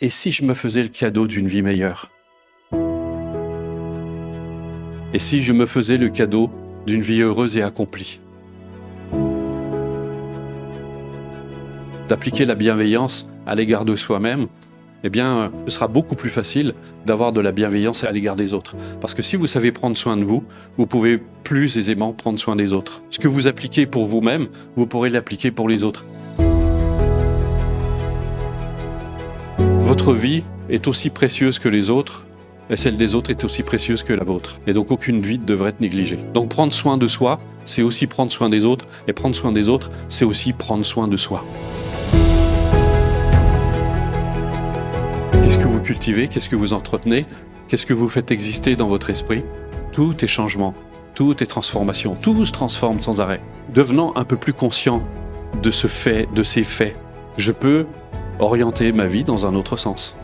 Et si je me faisais le cadeau d'une vie meilleure? Et si je me faisais le cadeau d'une vie heureuse et accomplie? D'appliquer la bienveillance à l'égard de soi-même, eh bien, ce sera beaucoup plus facile d'avoir de la bienveillance à l'égard des autres. Parce que si vous savez prendre soin de vous, vous pouvez plus aisément prendre soin des autres. Ce que vous appliquez pour vous-même, vous pourrez l'appliquer pour les autres. Votre vie est aussi précieuse que les autres, et celle des autres est aussi précieuse que la vôtre. Et donc aucune vie ne devrait être négligée. Donc prendre soin de soi, c'est aussi prendre soin des autres, et prendre soin des autres, c'est aussi prendre soin de soi. Qu'est-ce que vous cultivez? Qu'est-ce que vous entretenez? Qu'est-ce que vous faites exister dans votre esprit? Tout est changement, tout est transformation, tout se transforme sans arrêt. Devenant un peu plus conscient de ce fait, de ces faits, je peux orienter ma vie dans un autre sens.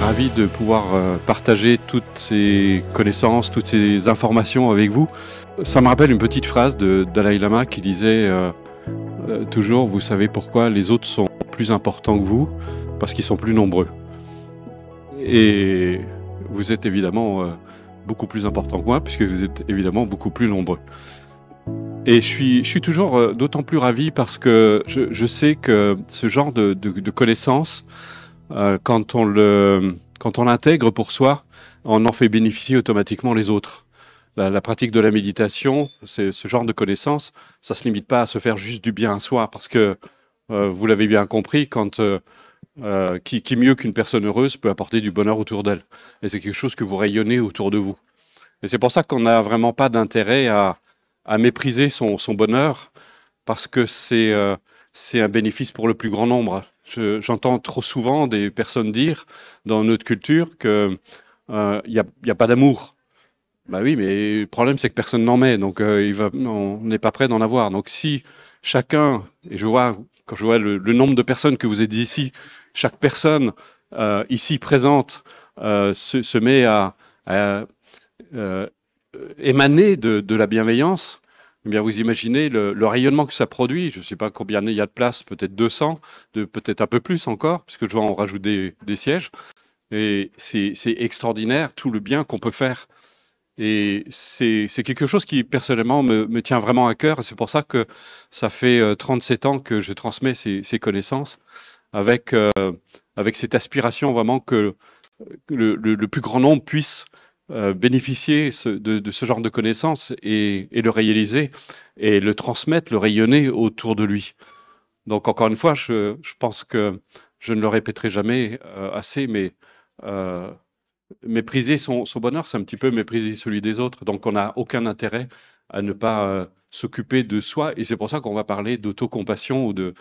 Ravi de pouvoir partager toutes ces connaissances, toutes ces informations avec vous. Ça me rappelle une petite phrase de Dalai Lama qui disait toujours, vous savez pourquoi les autres sont plus importants que vous? Parce qu'ils sont plus nombreux. Et vous êtes évidemment beaucoup plus important que moi, puisque vous êtes évidemment beaucoup plus nombreux. Et je suis toujours d'autant plus ravi parce que je sais que ce genre de connaissances, quand on l'intègre pour soi, on en fait bénéficier automatiquement les autres. La pratique de la méditation, c'est ce genre de connaissances, ça se limite pas à se faire juste du bien à soi, parce que vous l'avez bien compris, qui mieux qu'une personne heureuse peut apporter du bonheur autour d'elle. Et c'est quelque chose que vous rayonnez autour de vous. Et c'est pour ça qu'on n'a vraiment pas d'intérêt à mépriser son bonheur, parce que c'est un bénéfice pour le plus grand nombre. J'entends trop souvent des personnes dire dans notre culture qu'il n'y a pas d'amour. Bah oui, mais le problème c'est que personne n'en met, donc on n'est pas prêt d'en avoir. Donc si chacun, et quand je vois le nombre de personnes que vous êtes ici, chaque personne ici présente se met à émaner de la bienveillance, eh bien, vous imaginez le rayonnement que ça produit. Je ne sais pas combien il y a de places, peut-être 200, peut-être un peu plus encore, puisque je vois on rajoute des sièges. Et c'est extraordinaire, tout le bien qu'on peut faire. Et c'est quelque chose qui, personnellement, me tient vraiment à cœur. Et c'est pour ça que ça fait 37 ans que je transmets ces connaissances avec cette aspiration vraiment que le plus grand nombre puisse bénéficier de ce genre de connaissances et le réaliser et le transmettre, le rayonner autour de lui. Donc encore une fois, je pense que je ne le répéterai jamais assez, mais mépriser son bonheur, c'est un petit peu mépriser celui des autres. Donc on n'a aucun intérêt à ne pas s'occuper de soi. Et c'est pour ça qu'on va parler d'autocompassion ou de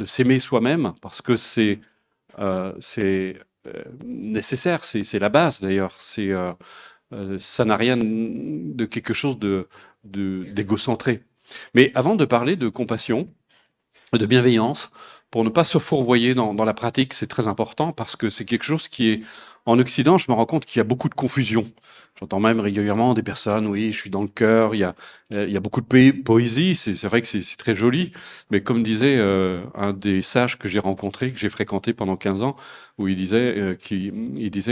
s'aimer soi-même, parce que c'est nécessaire, c'est la base d'ailleurs. Ça n'a rien de quelque chose d'égocentré. Mais avant de parler de compassion, de bienveillance, pour ne pas se fourvoyer dans la pratique, c'est très important parce que c'est quelque chose qui est, en Occident, je me rends compte qu'il y a beaucoup de confusion. J'entends même régulièrement des personnes, oui, je suis dans le cœur, il y a beaucoup de poésie, c'est vrai que c'est très joli, mais comme disait un des sages que j'ai rencontré, que j'ai fréquenté pendant 15 ans, où il disait,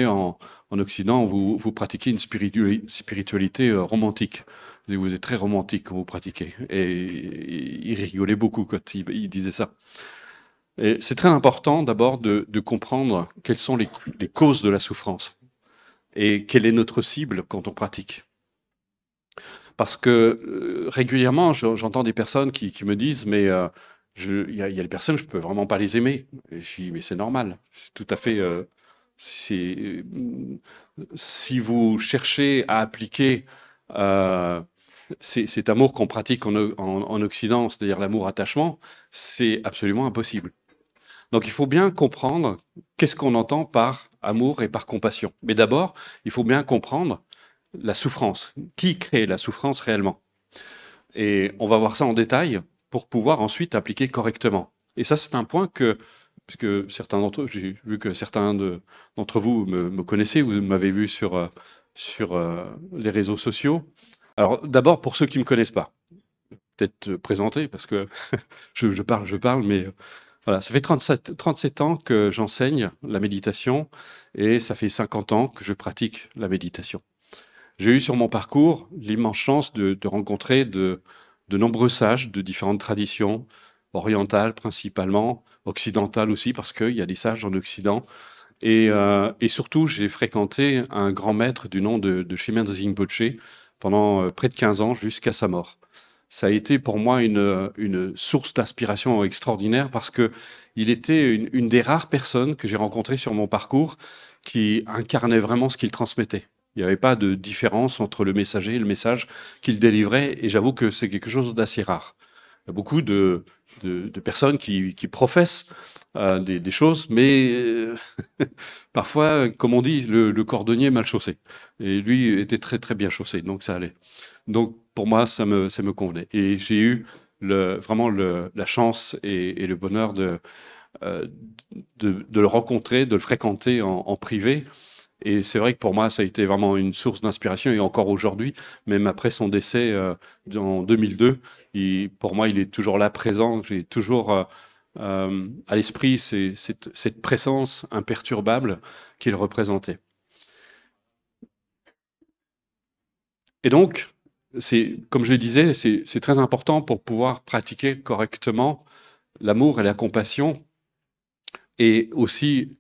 en Occident, vous pratiquez une spiritualité romantique. Vous êtes très romantique quand vous pratiquez. Et il rigolait beaucoup quand il disait ça. Et c'est très important d'abord de comprendre quelles sont les causes de la souffrance et quelle est notre cible quand on pratique. Parce que régulièrement, j'entends des personnes qui me disent, mais il y a des personnes, je peux vraiment pas les aimer. Et je dis, mais c'est normal, c'est tout à fait. Si vous cherchez à appliquer cet amour qu'on pratique en Occident, c'est-à-dire l'amour-attachement, c'est absolument impossible. Donc il faut bien comprendre qu'est-ce qu'on entend par amour et par compassion. Mais d'abord, il faut bien comprendre la souffrance. Qui crée la souffrance réellement? Et on va voir ça en détail pour pouvoir ensuite appliquer correctement. Et ça, c'est un point que, puisque certains d'entre eux, j'ai vu que d'entre vous me connaissez, vous m'avez vu sur les réseaux sociaux. Alors d'abord, pour ceux qui ne me connaissent pas, peut-être présenter, parce que je parle, mais voilà, ça fait 37 ans que j'enseigne la méditation et ça fait 50 ans que je pratique la méditation. J'ai eu sur mon parcours l'immense chance de rencontrer de nombreux sages de différentes traditions, orientales principalement, occidentales aussi, parce qu'il y a des sages en Occident. Et surtout, j'ai fréquenté un grand maître du nom de Shinmen Rinpoche pendant près de 15 ans jusqu'à sa mort. Ça a été pour moi une source d'inspiration extraordinaire parce que il était une des rares personnes que j'ai rencontrées sur mon parcours qui incarnait vraiment ce qu'il transmettait. Il n'y avait pas de différence entre le messager et le message qu'il délivrait, et j'avoue que c'est quelque chose d'assez rare. Il y a beaucoup de personnes qui professent des choses, mais parfois, comme on dit, le cordonnier mal chaussé. Et lui était très très bien chaussé, donc ça allait. Donc pour moi, ça me convenait. Et j'ai eu vraiment la chance et le bonheur euh, de le rencontrer, de le fréquenter en privé. Et c'est vrai que pour moi, ça a été vraiment une source d'inspiration. Et encore aujourd'hui, même après son décès en 2002, pour moi, il est toujours là présent. J'ai toujours à l'esprit cette présence imperturbable qu'il représentait. Et donc, comme je le disais, c'est très important pour pouvoir pratiquer correctement l'amour et la compassion, et aussi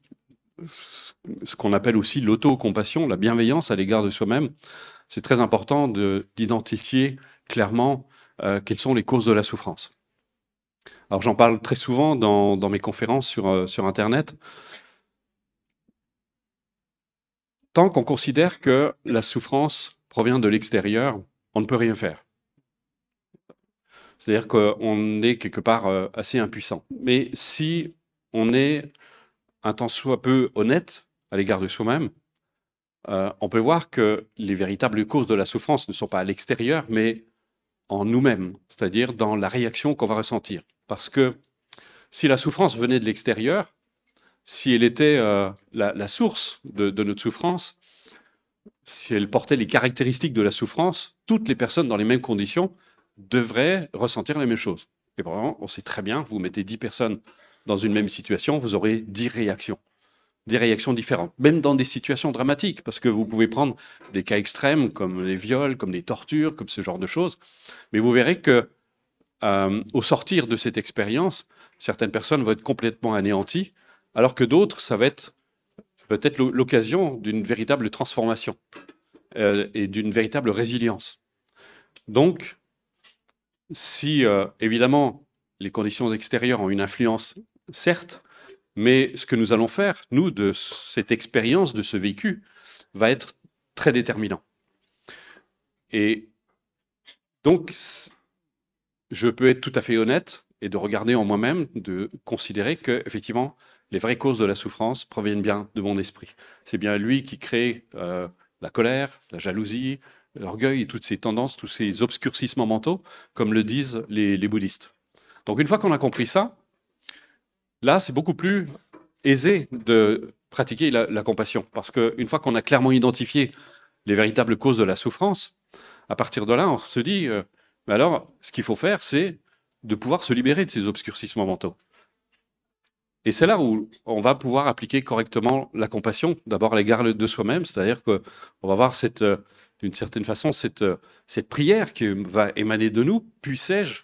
ce qu'on appelle aussi l'auto-compassion, la bienveillance à l'égard de soi-même. C'est très important d'identifier clairement quelles sont les causes de la souffrance. Alors j'en parle très souvent dans mes conférences sur Internet. Tant qu'on considère que la souffrance provient de l'extérieur, on ne peut rien faire. C'est-à-dire qu'on est quelque part assez impuissant. Mais si on est un tant soit peu honnête à l'égard de soi-même, on peut voir que les véritables causes de la souffrance ne sont pas à l'extérieur, mais en nous-mêmes, c'est-à-dire dans la réaction qu'on va ressentir. Parce que si la souffrance venait de l'extérieur, si elle était la source de notre souffrance, si elle portait les caractéristiques de la souffrance, toutes les personnes dans les mêmes conditions devraient ressentir la même chose. Et pourtant, on sait très bien, vous mettez 10 personnes dans une même situation, vous aurez 10 réactions. Des réactions différentes, même dans des situations dramatiques, parce que vous pouvez prendre des cas extrêmes comme les viols, comme les tortures, comme ce genre de choses, mais vous verrez que au sortir de cette expérience, certaines personnes vont être complètement anéanties, alors que d'autres, ça va être peut-être l'occasion d'une véritable transformation et d'une véritable résilience. Donc, si évidemment les conditions extérieures ont une influence, certes, mais ce que nous allons faire, nous, de cette expérience, de ce vécu, va être très déterminant. Et donc, je peux être tout à fait honnête et de regarder en moi-même, de considérer que, effectivement, les vraies causes de la souffrance proviennent bien de mon esprit. C'est bien lui qui crée la colère, la jalousie, l'orgueil et toutes ces tendances, tous ces obscurcissements mentaux, comme le disent les bouddhistes. Donc, une fois qu'on a compris ça, là, c'est beaucoup plus aisé de pratiquer la compassion, parce qu'une fois qu'on a clairement identifié les véritables causes de la souffrance, à partir de là, on se dit, mais alors, ce qu'il faut faire, c'est de pouvoir se libérer de ces obscurcissements mentaux. Et c'est là où on va pouvoir appliquer correctement la compassion, d'abord à l'égard de soi-même, c'est-à-dire qu'on va avoir d'une certaine façon cette prière qui va émaner de nous. Puissé-je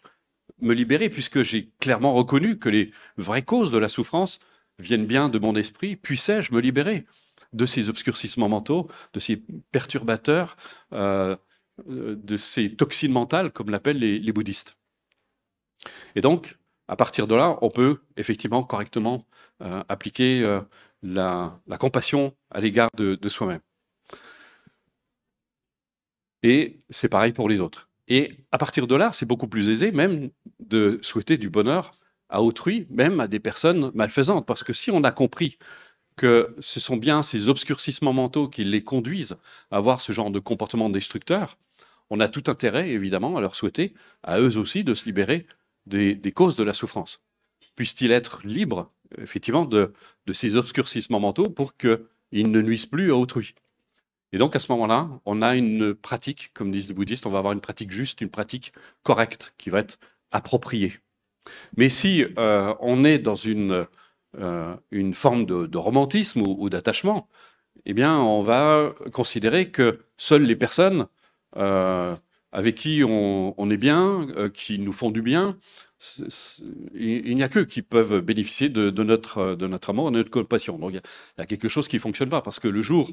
me libérer, puisque j'ai clairement reconnu que les vraies causes de la souffrance viennent bien de mon esprit, puissé-je me libérer de ces obscurcissements mentaux, de ces perturbateurs, de ces toxines mentales, comme l'appellent les bouddhistes. Et donc, à partir de là, on peut effectivement correctement appliquer la compassion à l'égard de soi-même. Et c'est pareil pour les autres. Et à partir de là, c'est beaucoup plus aisé même de souhaiter du bonheur à autrui, même à des personnes malfaisantes. Parce que si on a compris que ce sont bien ces obscurcissements mentaux qui les conduisent à avoir ce genre de comportement destructeur, on a tout intérêt, évidemment, à leur souhaiter, à eux aussi, de se libérer des causes de la souffrance. Puissent-ils être libres, effectivement, de ces obscurcissements mentaux pour qu'ils ne nuisent plus à autrui. Et donc, à ce moment-là, on a une pratique, comme disent les bouddhistes, on va avoir une pratique juste, une pratique correcte, qui va être appropriée. Mais si on est dans une forme de romantisme ou d'attachement, eh bien, on va considérer que seules les personnes avec qui on est bien, qui nous font du bien, il n'y a qu'eux qui peuvent bénéficier de notre amour, de notre compassion. Donc, il y a quelque chose qui ne fonctionne pas, parce que le jour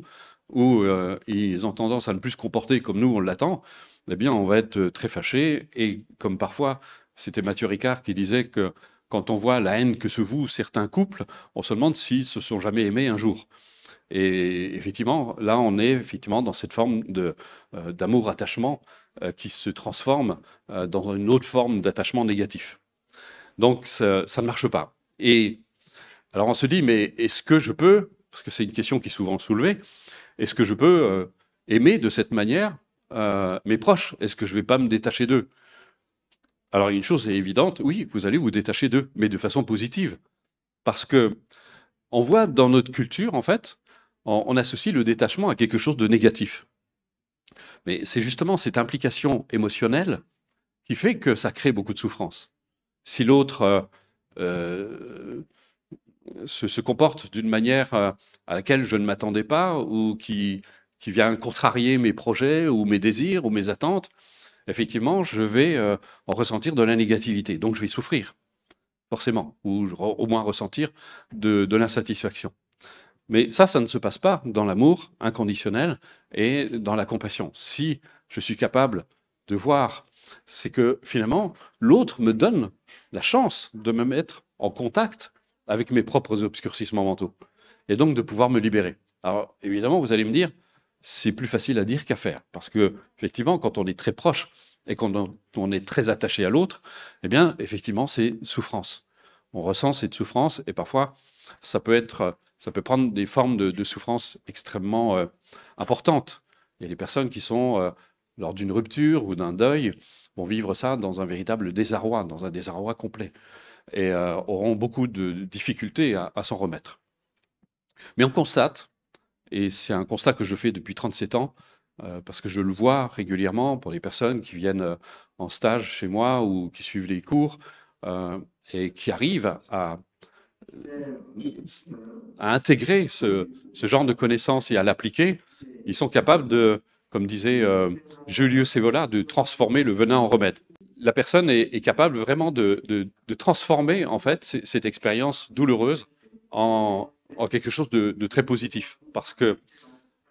où ils ont tendance à ne plus se comporter comme nous, on l'attend, eh bien, on va être très fâché. Et comme parfois, c'était Mathieu Ricard qui disait que quand on voit la haine que se vouent certains couples, on se demande s'ils se sont jamais aimés un jour. Et effectivement, là, on est effectivement dans cette forme d'amour-attachement qui se transforme dans une autre forme d'attachement négatif. Donc, ça ne marche pas. Et alors, on se dit, mais est-ce que je peux, parce que c'est une question qui est souvent soulevée, est-ce que je peux aimer de cette manière mes proches? Est-ce que je ne vais pas me détacher d'eux? Alors, une chose est évidente, oui, vous allez vous détacher d'eux, mais de façon positive. Parce que on voit dans notre culture, en fait, on associe le détachement à quelque chose de négatif. Mais c'est justement cette implication émotionnelle qui fait que ça crée beaucoup de souffrance. Si l'autre se comporte d'une manière à laquelle je ne m'attendais pas, ou qui vient contrarier mes projets ou mes désirs ou mes attentes, effectivement, je vais en ressentir de la négativité. Donc je vais souffrir, forcément, ou au moins ressentir de l'insatisfaction. Mais ça ne se passe pas dans l'amour inconditionnel et dans la compassion. Si je suis capable de voir, c'est que finalement, l'autre me donne la chance de me mettre en contact avec mes propres obscurcissements mentaux, et donc de pouvoir me libérer. Alors évidemment, vous allez me dire, c'est plus facile à dire qu'à faire, parce que effectivement, quand on est très proche et quand on est très attaché à l'autre, eh bien, effectivement, c'est souffrance. On ressent cette souffrance, et parfois, ça peut prendre des formes de souffrance extrêmement importantes. Il y a des personnes qui sont, lors d'une rupture ou d'un deuil, vont vivre ça dans un véritable désarroi, dans un désarroi complet, et auront beaucoup de difficultés à s'en remettre. Mais on constate, et c'est un constat que je fais depuis 37 ans, parce que je le vois régulièrement pour les personnes qui viennent en stage chez moi ou qui suivent les cours, et qui arrivent à intégrer ce genre de connaissances et à l'appliquer, ils sont capables de, comme disait Julius Evola, de transformer le venin en remède. La personne est capable vraiment de transformer en fait cette expérience douloureuse en quelque chose de très positif. Parce que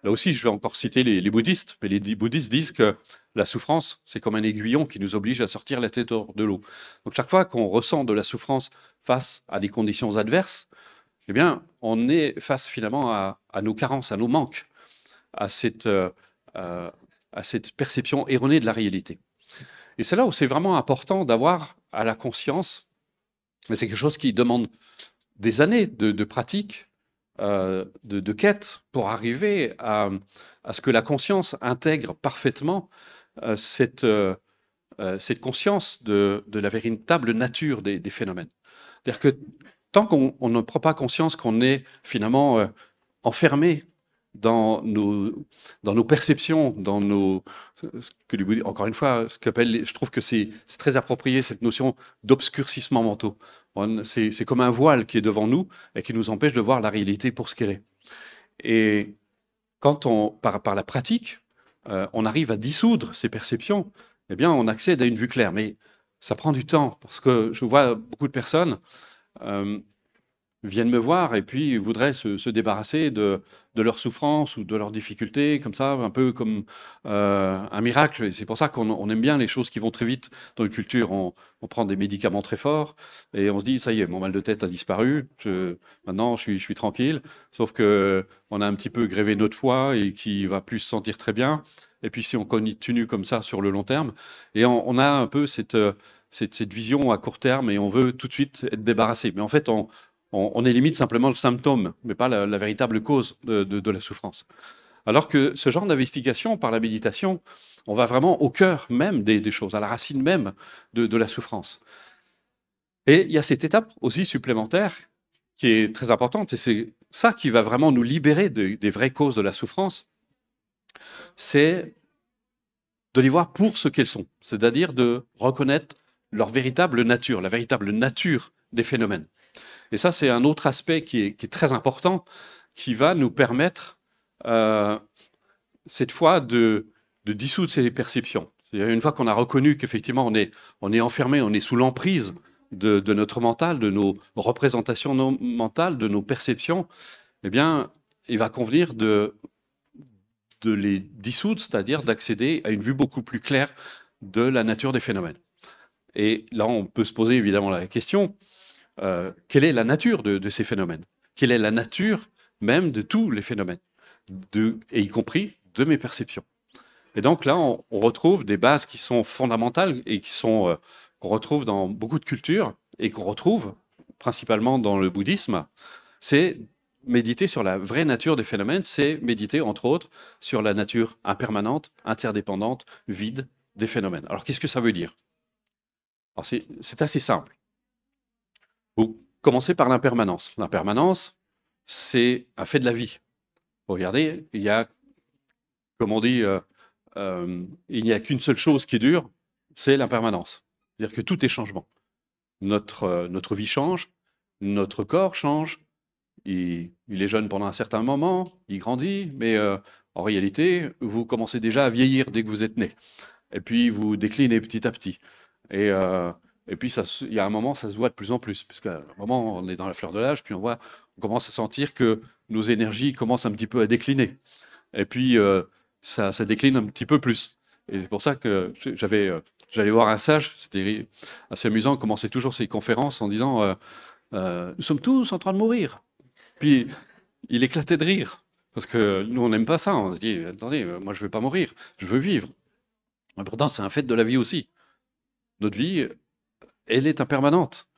là aussi, je vais encore citer les bouddhistes, mais les bouddhistes disent que la souffrance, c'est comme un aiguillon qui nous oblige à sortir la tête hors de l'eau. Donc chaque fois qu'on ressent de la souffrance face à des conditions adverses, eh bien, on est face finalement à nos carences, à nos manques, à cette perception erronée de la réalité. Et c'est là où c'est vraiment important d'avoir à la conscience, mais c'est quelque chose qui demande des années de pratique, de quête, pour arriver à ce que la conscience intègre parfaitement cette conscience de la véritable nature des phénomènes. C'est-à-dire que tant qu'on ne prend pas conscience qu'on est finalement enfermé dans nos perceptions, dans encore une fois, je trouve que c'est très approprié, cette notion d'obscurcissement mentaux. C'est comme un voile qui est devant nous et qui nous empêche de voir la réalité pour ce qu'elle est. Et quand par la pratique, on arrive à dissoudre ces perceptions, eh bien, on accède à une vue claire. Mais ça prend du temps, parce que je vois beaucoup de personnes viennent me voir et puis voudraient se débarrasser de leurs souffrances ou de leurs difficultés, comme ça, un peu comme un miracle. Et c'est pour ça qu'on aime bien les choses qui vont très vite dans une culture. On prend des médicaments très forts et on se dit, ça y est, mon mal de tête a disparu, maintenant je suis tranquille. Sauf que on a un petit peu grévé notre foi et qui va plus se sentir très bien. Et puis si on continue comme ça sur le long terme, et on a un peu cette vision à court terme et on veut tout de suite être débarrassé. Mais en fait, on élimine simplement le symptôme, mais pas la véritable cause de la souffrance. Alors que ce genre d'investigation par la méditation, on va vraiment au cœur même des choses, à la racine même de la souffrance. Et il y a cette étape aussi supplémentaire qui est très importante, et c'est ça qui va vraiment nous libérer des vraies causes de la souffrance, c'est de les voir pour ce qu'elles sont, c'est-à-dire de reconnaître leur véritable nature, la véritable nature des phénomènes. Et ça, c'est un autre aspect qui est très important, qui va nous permettre, cette fois, de dissoudre ces perceptions. C'est-à-dire, une fois qu'on a reconnu qu'effectivement, on est enfermé, on est sous l'emprise de notre mental, de nos représentations mentales, de nos perceptions, eh bien, il va convenir de les dissoudre, c'est-à-dire d'accéder à une vue beaucoup plus claire de la nature des phénomènes. Et là, on peut se poser évidemment la question, quelle est la nature de ces phénomènes? Quelle est la nature même de tous les phénomènes, et y compris de mes perceptions? Et donc là, on retrouve des bases qui sont fondamentales et qu'on retrouve dans beaucoup de cultures et qu'on retrouve principalement dans le bouddhisme. C'est méditer sur la vraie nature des phénomènes, c'est méditer, entre autres, sur la nature impermanente, interdépendante, vide des phénomènes. Alors, qu'est-ce que ça veut dire? Alors, c'est assez simple. Vous commencez par l'impermanence. L'impermanence, c'est un fait de la vie. Vous regardez, il y a, comme on dit, il n'y a qu'une seule chose qui dure, c'est l'impermanence. C'est-à-dire que tout est changement. Notre vie change, notre corps change, il est jeune pendant un certain moment, il grandit, mais en réalité, vous commencez déjà à vieillir dès que vous êtes né. Et puis, vous déclinez petit à petit. Et puis, il y a un moment, ça se voit de plus en plus, parce qu'à un moment, on est dans la fleur de l'âge, puis on commence à sentir que nos énergies commencent un petit peu à décliner. Et puis, ça décline un petit peu plus. Et c'est pour ça que j'allais voir un sage, c'était assez amusant, il commençait toujours ses conférences en disant nous sommes tous en train de mourir. Puis, il éclatait de rire, parce que nous, on n'aime pas ça. On se dit, attendez, moi, je ne veux pas mourir, je veux vivre. Mais pourtant, c'est un fait de la vie aussi. Notre vie, elle est impermanente.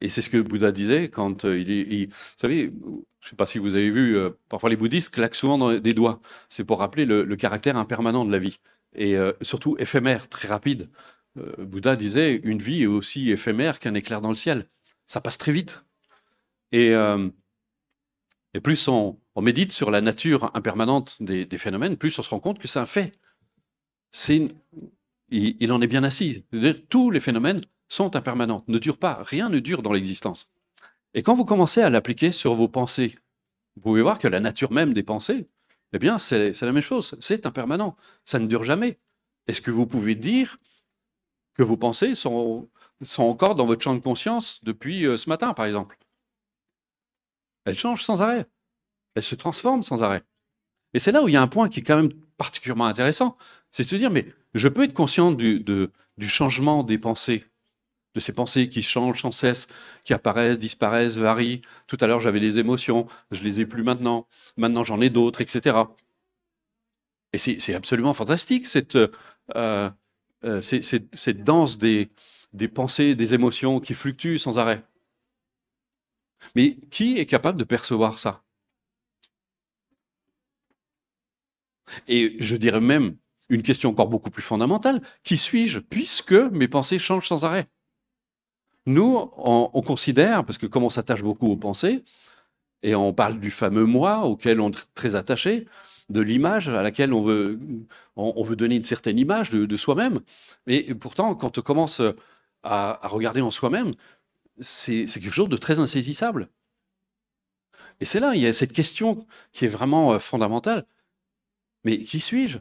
Et c'est ce que Bouddha disait quand vous savez, je ne sais pas si vous avez vu, parfois les bouddhistes claquent souvent des doigts. C'est pour rappeler le caractère impermanent de la vie. Et surtout éphémère, très rapide. Bouddha disait, une vie est aussi éphémère qu'un éclair dans le ciel. Ça passe très vite. Et plus on médite sur la nature impermanente des phénomènes, plus on se rend compte que c'est un fait. Il en est bien assis. Tous les phénomènes sont impermanents, ne durent pas. Rien ne dure dans l'existence. Et quand vous commencez à l'appliquer sur vos pensées, vous pouvez voir que la nature même des pensées, eh bien, c'est la même chose. C'est impermanent. Ça ne dure jamais. Est-ce que vous pouvez dire que vos pensées sont encore dans votre champ de conscience depuis ce matin, par exemple? Elles changent sans arrêt. Elles se transforment sans arrêt. Et c'est là où il y a un point qui est quand même particulièrement intéressant. C'est de se dire, mais je peux être conscient du changement des pensées, de ces pensées qui changent sans cesse, qui apparaissent, disparaissent, varient. Tout à l'heure, j'avais des émotions, je les ai plus maintenant. Maintenant, j'en ai d'autres, etc. Et c'est absolument fantastique, cette danse des pensées, des émotions qui fluctuent sans arrêt. Mais qui est capable de percevoir ça? Et je dirais même une question encore beaucoup plus fondamentale, qui suis-je puisque mes pensées changent sans arrêt? Nous, on considère, parce que comme on s'attache beaucoup aux pensées, et on parle du fameux moi auquel on est très attaché, de l'image à laquelle on veut donner une certaine image de soi-même. Mais pourtant, quand on commence à regarder en soi-même, c'est quelque chose de très insaisissable. Et c'est là, il y a cette question qui est vraiment fondamentale. Mais qui suis-je?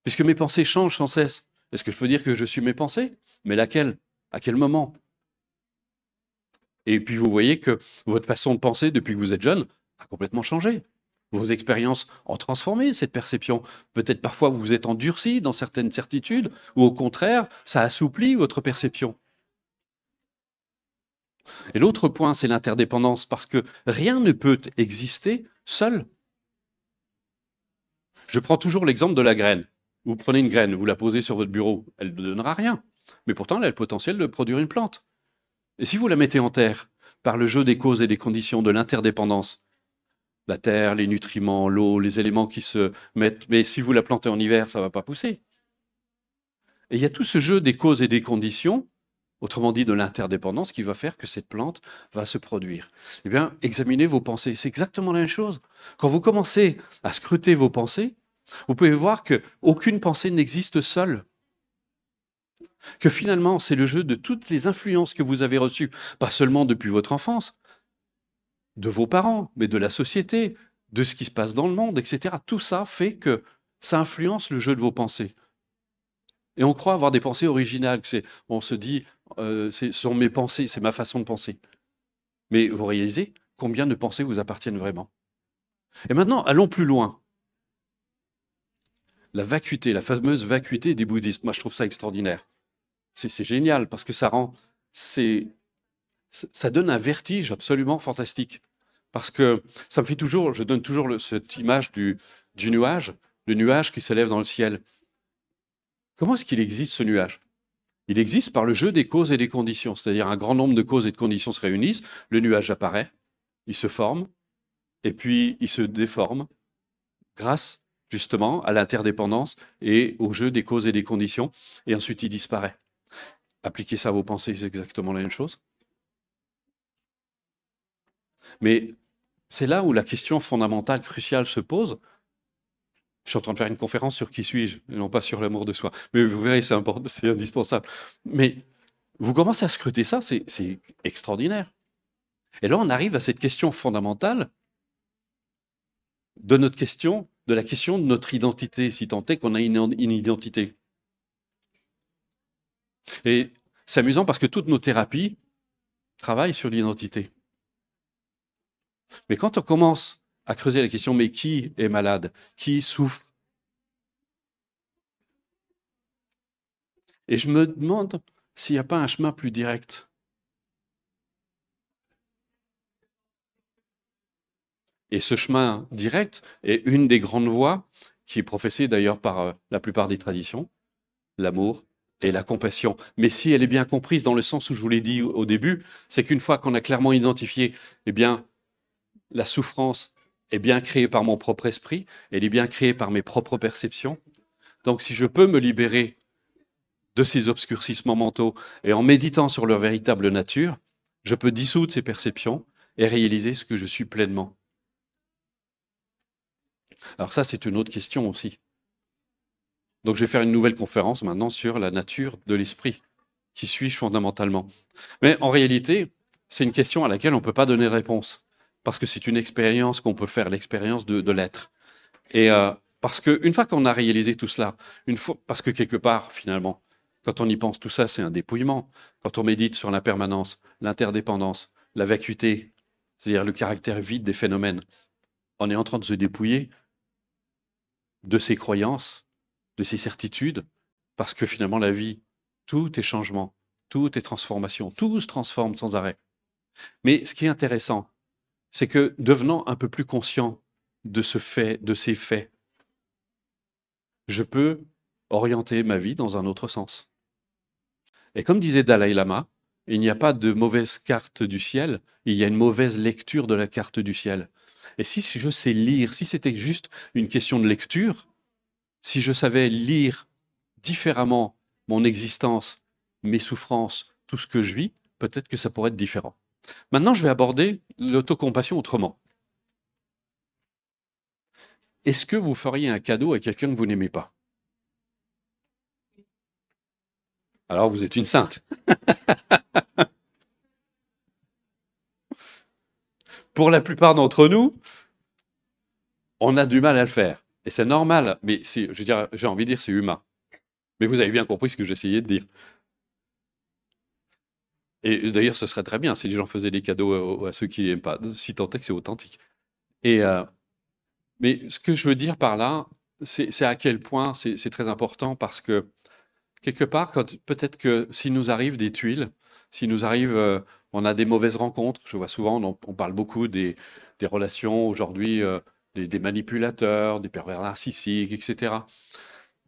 Puisque mes pensées changent sans cesse. Est-ce que je peux dire que je suis mes pensées? Mais laquelle? À quel moment? Et puis vous voyez que votre façon de penser depuis que vous êtes jeune a complètement changé. Vos expériences ont transformé cette perception. Peut-être parfois vous vous êtes endurci dans certaines certitudes, ou au contraire, ça assouplit votre perception. Et l'autre point, c'est l'interdépendance, parce que rien ne peut exister seul. Je prends toujours l'exemple de la graine. Vous prenez une graine, vous la posez sur votre bureau, elle ne donnera rien. Mais pourtant, elle a le potentiel de produire une plante. Et si vous la mettez en terre, par le jeu des causes et des conditions de l'interdépendance, la terre, les nutriments, l'eau, les éléments qui se mettent, mais si vous la plantez en hiver, ça ne va pas pousser. Et il y a tout ce jeu des causes et des conditions, autrement dit de l'interdépendance, qui va faire que cette plante va se produire. Eh bien, examinez vos pensées. C'est exactement la même chose. Quand vous commencez à scruter vos pensées, vous pouvez voir qu'aucune pensée n'existe seule. Que finalement, c'est le jeu de toutes les influences que vous avez reçues, pas seulement depuis votre enfance, de vos parents, mais de la société, de ce qui se passe dans le monde, etc. Tout ça fait que ça influence le jeu de vos pensées. Et on croit avoir des pensées originales. On se dit, ce sont mes pensées, c'est ma façon de penser. Mais vous réalisez combien de pensées vous appartiennent vraiment. Et maintenant, allons plus loin. La vacuité, la fameuse vacuité des bouddhistes. Moi, je trouve ça extraordinaire. C'est génial parce que ça donne un vertige absolument fantastique. Parce que ça me fait toujours, je donne toujours cette image du nuage, le nuage qui s'élève dans le ciel. Comment est-ce qu'il existe ce nuage? Il existe par le jeu des causes et des conditions, c'est-à-dire un grand nombre de causes et de conditions se réunissent, le nuage apparaît, il se forme, et puis il se déforme grâce justement à l'interdépendance et au jeu des causes et des conditions, et ensuite il disparaît. Appliquez ça à vos pensées, c'est exactement la même chose. Mais c'est là où la question fondamentale, cruciale se pose. Je suis en train de faire une conférence sur qui suis-je, et non pas sur l'amour de soi. Mais vous verrez, c'est important, c'est indispensable. Mais vous commencez à scruter ça, c'est extraordinaire. Et là, on arrive à cette question fondamentale de notre question, de la question de notre identité, si tant est qu'on a une identité. Et c'est amusant parce que toutes nos thérapies travaillent sur l'identité. Mais quand on commence à creuser la question, mais qui est malade? Qui souffre? Et je me demande s'il n'y a pas un chemin plus direct. Et ce chemin direct est une des grandes voies qui est professée d'ailleurs par la plupart des traditions, l'amour et la compassion. Mais si elle est bien comprise dans le sens où je vous l'ai dit au début, c'est qu'une fois qu'on a clairement identifié, eh bien, la souffrance est bien créée par mon propre esprit, elle est bien créée par mes propres perceptions. Donc si je peux me libérer de ces obscurcissements mentaux et en méditant sur leur véritable nature, je peux dissoudre ces perceptions et réaliser ce que je suis pleinement. Alors ça, c'est une autre question aussi. Donc je vais faire une nouvelle conférence maintenant sur la nature de l'esprit. Qui suis-je fondamentalement? Mais en réalité, c'est une question à laquelle on ne peut pas donner de réponse. Parce que c'est une expérience qu'on peut faire, l'expérience de l'être. Et parce qu'une fois qu'on a réalisé tout cela, parce que quelque part, finalement, quand on y pense, tout ça, c'est un dépouillement. Quand on médite sur l'impermanence, l'interdépendance, la vacuité, c'est-à-dire le caractère vide des phénomènes, on est en train de se dépouiller de ses croyances, de ses certitudes, parce que finalement, la vie, tout est changement, tout est transformation, tout se transforme sans arrêt. Mais ce qui est intéressant, c'est que devenant un peu plus conscient de ces faits, je peux orienter ma vie dans un autre sens. Et comme disait Dalai Lama, il n'y a pas de mauvaise carte du ciel, il y a une mauvaise lecture de la carte du ciel. Et si je sais lire, si c'était juste une question de lecture, si je savais lire différemment mon existence, mes souffrances, tout ce que je vis, peut-être que ça pourrait être différent. Maintenant, je vais aborder l'autocompassion autrement. Est-ce que vous feriez un cadeau à quelqu'un que vous n'aimez pas? Alors, vous êtes une sainte. Pour la plupart d'entre nous, on a du mal à le faire. Et c'est normal, mais j'ai envie de dire c'est humain. Mais vous avez bien compris ce que j'essayais de dire. Et d'ailleurs, ce serait très bien si les gens faisaient des cadeaux à ceux qui n'aiment pas, si tant est que c'est authentique. Et, mais ce que je veux dire par là, c'est à quel point c'est très important parce que quelque part, peut-être que s'il nous arrive des tuiles, s'il nous arrive, on a des mauvaises rencontres, je vois souvent, on parle beaucoup des relations aujourd'hui, des manipulateurs, des pervers narcissiques, etc.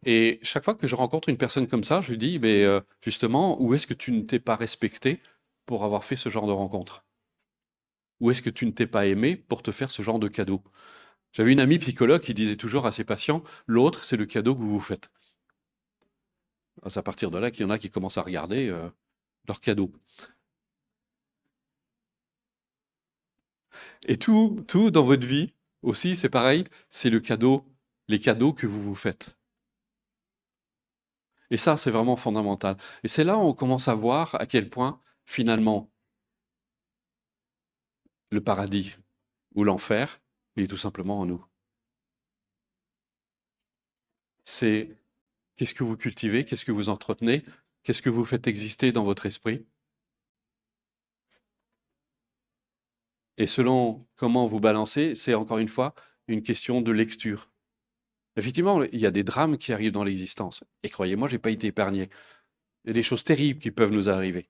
Et chaque fois que je rencontre une personne comme ça, je lui dis, mais justement, où est-ce que tu ne t'es pas respecté pour avoir fait ce genre de rencontre? Où est-ce que tu ne t'es pas aimé pour te faire ce genre de cadeau? J'avais une amie psychologue qui disait toujours à ses patients, l'autre, c'est le cadeau que vous vous faites. C'est à partir de là qu'il y en a qui commencent à regarder leurs cadeaux. Et tout dans votre vie aussi, c'est pareil, c'est le cadeau, les cadeaux que vous vous faites. Et ça, c'est vraiment fondamental. Et c'est là où on commence à voir à quel point, finalement, le paradis ou l'enfer, il est tout simplement en nous. C'est qu'est-ce que vous cultivez, qu'est-ce que vous entretenez, qu'est-ce que vous faites exister dans votre esprit. Et selon comment vous balancez, c'est encore une fois une question de lecture. Effectivement, il y a des drames qui arrivent dans l'existence. Et croyez-moi, je n'ai pas été épargné. Il y a des choses terribles qui peuvent nous arriver.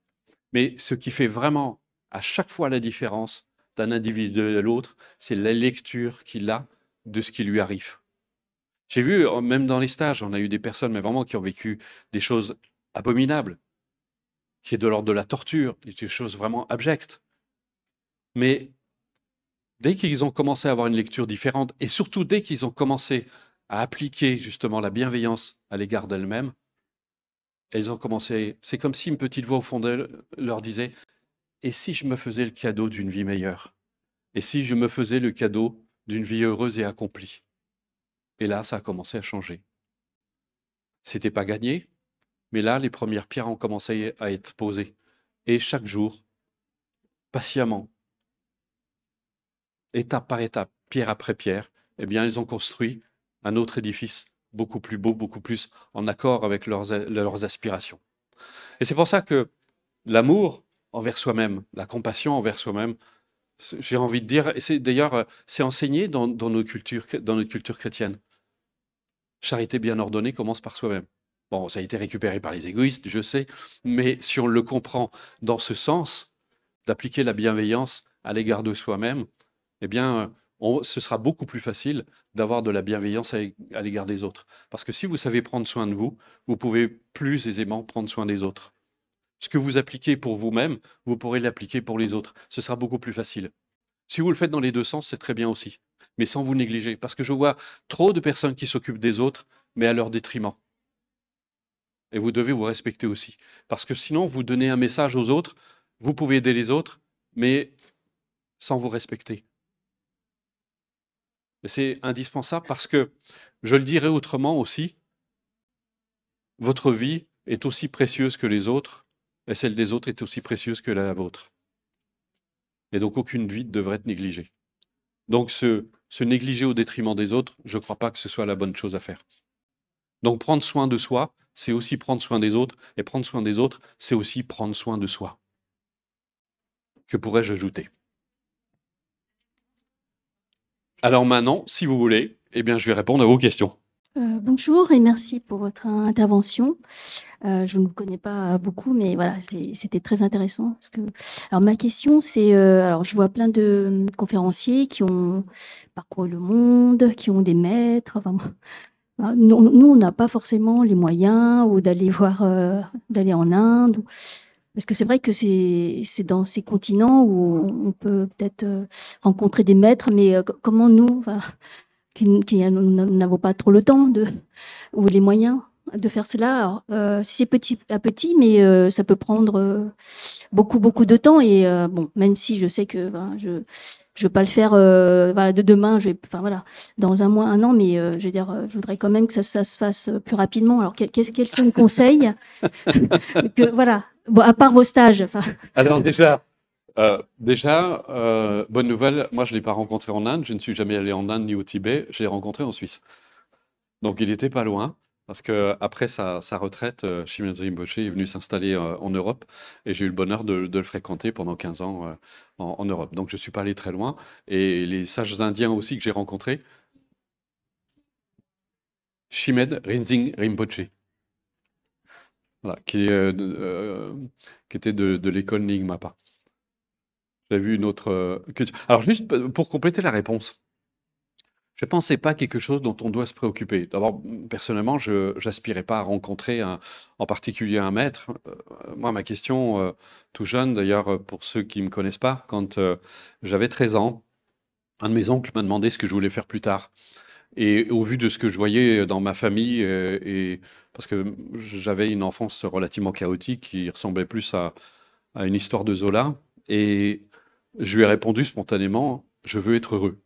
Mais ce qui fait vraiment à chaque fois la différence d'un individu à l'autre, c'est la lecture qu'il a de ce qui lui arrive. J'ai vu, même dans les stages, on a eu des personnes, mais vraiment, qui ont vécu des choses abominables, qui est de l'ordre de la torture, des choses vraiment abjectes. Mais dès qu'ils ont commencé à avoir une lecture différente, et surtout dès qu'ils ont commencé à appliquer justement la bienveillance à l'égard d'elles-mêmes, elles ont commencé, c'est comme si une petite voix au fond d'elles leur disait, et si je me faisais le cadeau d'une vie meilleure? Et si je me faisais le cadeau d'une vie heureuse et accomplie? Et là, ça a commencé à changer. C'était pas gagné, mais là, les premières pierres ont commencé à être posées. Et chaque jour, patiemment, étape par étape, pierre après pierre, eh bien, ils ont construit un autre édifice beaucoup plus beau, beaucoup plus en accord avec leurs aspirations. Et c'est pour ça que l'amour envers soi-même, la compassion envers soi-même, j'ai envie de dire, et c'est d'ailleurs, c'est enseigné dans notre culture chrétienne. Charité bien ordonnée commence par soi-même. Bon, ça a été récupéré par les égoïstes, je sais, mais si on le comprend dans ce sens, d'appliquer la bienveillance à l'égard de soi-même, eh bien, ce sera beaucoup plus facile d'avoir de la bienveillance à l'égard des autres. Parce que si vous savez prendre soin de vous, vous pouvez plus aisément prendre soin des autres. Ce que vous appliquez pour vous-même, vous pourrez l'appliquer pour les autres. Ce sera beaucoup plus facile. Si vous le faites dans les deux sens, c'est très bien aussi, mais sans vous négliger. Parce que je vois trop de personnes qui s'occupent des autres, mais à leur détriment. Et vous devez vous respecter aussi. Parce que sinon, vous donnez un message aux autres, vous pouvez aider les autres, mais sans vous respecter. Et c'est indispensable parce que, je le dirais autrement aussi, votre vie est aussi précieuse que les autres, et celle des autres est aussi précieuse que la vôtre. Et donc aucune vie ne devrait être négligée. Donc se négliger au détriment des autres, je ne crois pas que ce soit la bonne chose à faire. Donc prendre soin de soi, c'est aussi prendre soin des autres, et prendre soin des autres, c'est aussi prendre soin de soi. Que pourrais-je ajouter? Alors maintenant, si vous voulez, eh bien, je vais répondre à vos questions. Bonjour et merci pour votre intervention. Je ne vous connais pas beaucoup, mais voilà, c'était très intéressant. Alors ma question, c'est, alors je vois plein de conférenciers qui ont parcouru le monde, qui ont des maîtres. Enfin, nous, on n'a pas forcément les moyens ou d'aller voir, d'aller en Inde. Parce que c'est vrai que c'est dans ces continents où on peut peut-être rencontrer des maîtres, mais comment nous, enfin, qui n'avons pas trop le temps ou les moyens de faire cela. Alors, si c'est petit à petit, mais ça peut prendre beaucoup, beaucoup de temps. Et bon, même si je sais que je ne veux pas le faire voilà, de demain, voilà, dans un mois, un an, mais je veux dire, je voudrais quand même que ça se fasse plus rapidement. Alors, quels sont les conseils que, voilà, bon, à part vos stages. Alors bonne nouvelle, moi je ne l'ai pas rencontré en Inde, je ne suis jamais allé en Inde ni au Tibet, je l'ai rencontré en Suisse. Donc il n'était pas loin. Parce que après sa retraite, Shimon Rinpoché est venu s'installer en Europe et j'ai eu le bonheur de le fréquenter pendant 15 ans en Europe. Donc je ne suis pas allé très loin. Et les sages indiens aussi que j'ai rencontrés, Shimed Rinzing Rinpoché, voilà, qui était de l'école Nyingmapa. J'ai vu une autre question. Alors juste pour compléter la réponse, je ne pensais pas quelque chose dont on doit se préoccuper. D'abord, personnellement, je n'aspirais pas à rencontrer en particulier un maître. Moi, ma question, tout jeune, d'ailleurs, pour ceux qui ne me connaissent pas, quand j'avais 13 ans, un de mes oncles m'a demandé ce que je voulais faire plus tard. Et au vu de ce que je voyais dans ma famille, et parce que j'avais une enfance relativement chaotique qui ressemblait plus à une histoire de Zola, et je lui ai répondu spontanément, je veux être heureux.